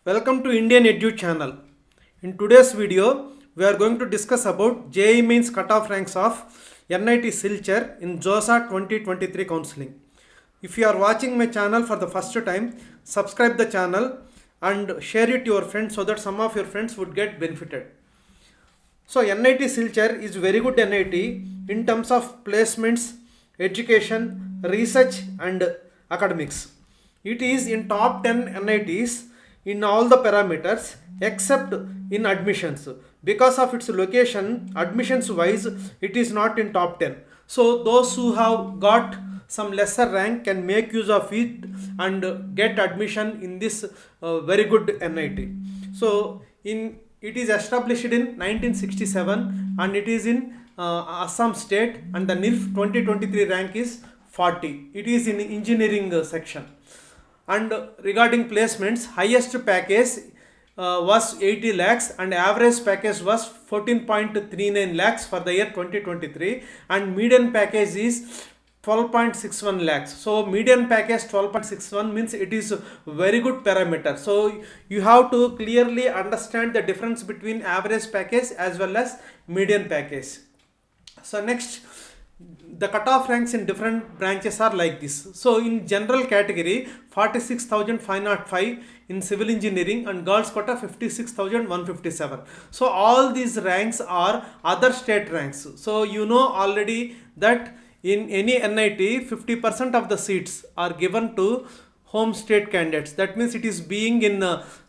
Welcome to Indian Edu channel. In today's video, we are going to discuss about JEE Main's cutoff ranks of NIT Silchar in JoSAA 2023 counselling. If you are watching my channel for the first time, subscribe the channel and share it to your friends so that some of your friends would get benefited. So NIT Silchar is very good NIT in terms of placements, education, research and academics. It is in top 10 NITs in all the parameters except in admissions. Because of its location, admissions wise, it is not in top 10. So those who have got some lesser rank can make use of it and get admission in this very good NIT. So it is established in 1967 and it is in Assam state, and the NIRF 2023 rank is 40. It is in engineering section. And regarding placements, highest package was 80 lakhs and average package was 14.39 lakhs for the year 2023, and median package is 12.61 lakhs. So median package 12.61 means it is very good parameter. So you have to clearly understand the difference between average package as well as median package. So next, the cutoff ranks in different branches are like this. So in general category, 46,505 in civil engineering, and girls quota 56,157. So all these ranks are other state ranks. So you know already that in any NIT, 50% of the seats are given to home state candidates. That means it is being in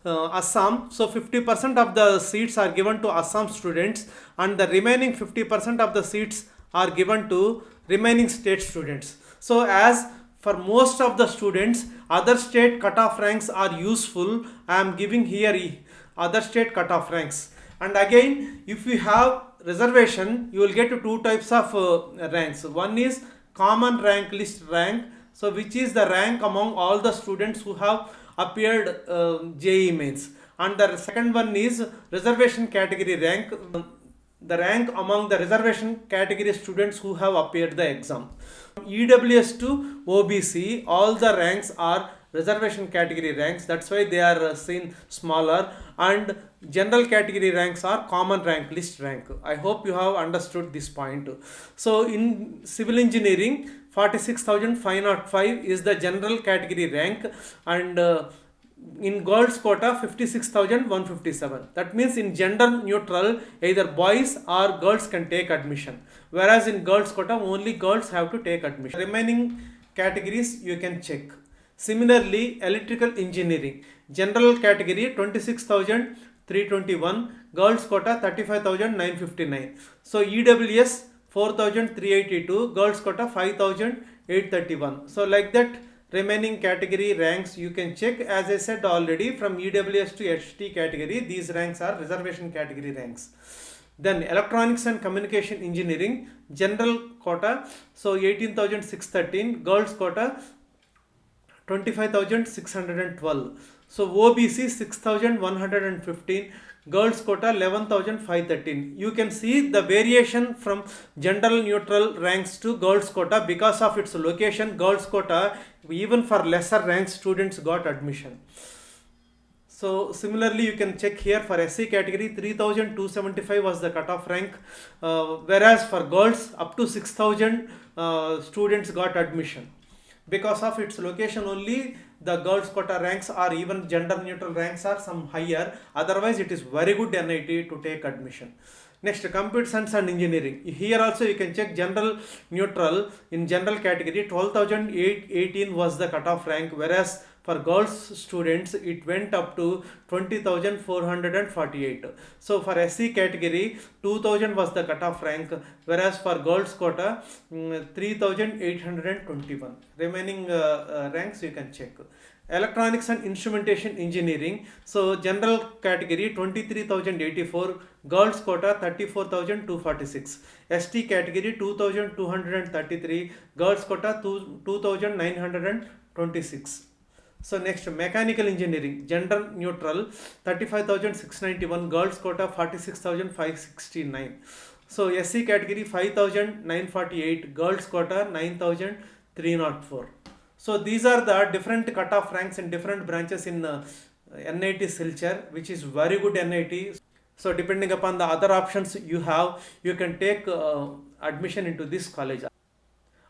Assam. So 50% of the seats are given to Assam students, and the remaining 50% of the seats are given to remaining state students. So as for most of the students, other state cutoff ranks are useful. I am giving here other state cutoff ranks. And again, if you have reservation, you will get two types of ranks. One is common rank list rank, so which is the rank among all the students who have appeared JEE mains, and the second one is reservation category rank, the rank among the reservation category students who have appeared the exam. From EWS to OBC, all the ranks are reservation category ranks. That's why they are seen smaller, and general category ranks are common rank list rank. I hope you have understood this point. So in civil engineering, 46,505 is the general category rank, and in girls quota 56,157. That means in gender neutral, either boys or girls can take admission, whereas in girls quota only girls have to take admission. Remaining categories you can check. Similarly, electrical engineering, general category 26,321, girls quota 35,959. So EWS 4,382, girls quota 5,831. So like that, remaining category ranks you can check. As I said already, from EWS to HT category, these ranks are reservation category ranks. Then electronics and communication engineering, general quota, so 18,613, girls quota 25,612. So OBC 6,115, girls quota 11,513. You can see the variation from general neutral ranks to girls quota because of its location. Girls quota, even for lesser ranks, students got admission. So similarly, you can check here for SC category 3,275 was the cutoff rank, whereas for girls up to 6,000 students got admission. Because of its location only, the girls quota ranks or even gender neutral ranks are some higher. Otherwise, it is very good NIT to take admission. Next, computer science and engineering. Here also you can check general neutral. In general category, 12,818 was the cutoff rank, whereas for girls students it went up to 20,448. So for SC category, 2,000 was the cutoff rank, whereas for girls quota 3,821. Remaining ranks you can check. Electronics and instrumentation engineering, so general category 23,084, girls quota 34,246, ST category 2,233, girls quota 2,926. So next, mechanical engineering, gender neutral 35,691, girls quota 46,569. So SC category 5,948, girls quota 9,304. So these are the different cutoff ranks in different branches in NIT Silchar, which is very good NIT. So depending upon the other options you have, you can take admission into this college.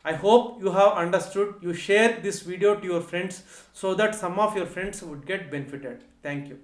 I hope you have understood. You share this video to your friends so that some of your friends would get benefited. Thank you.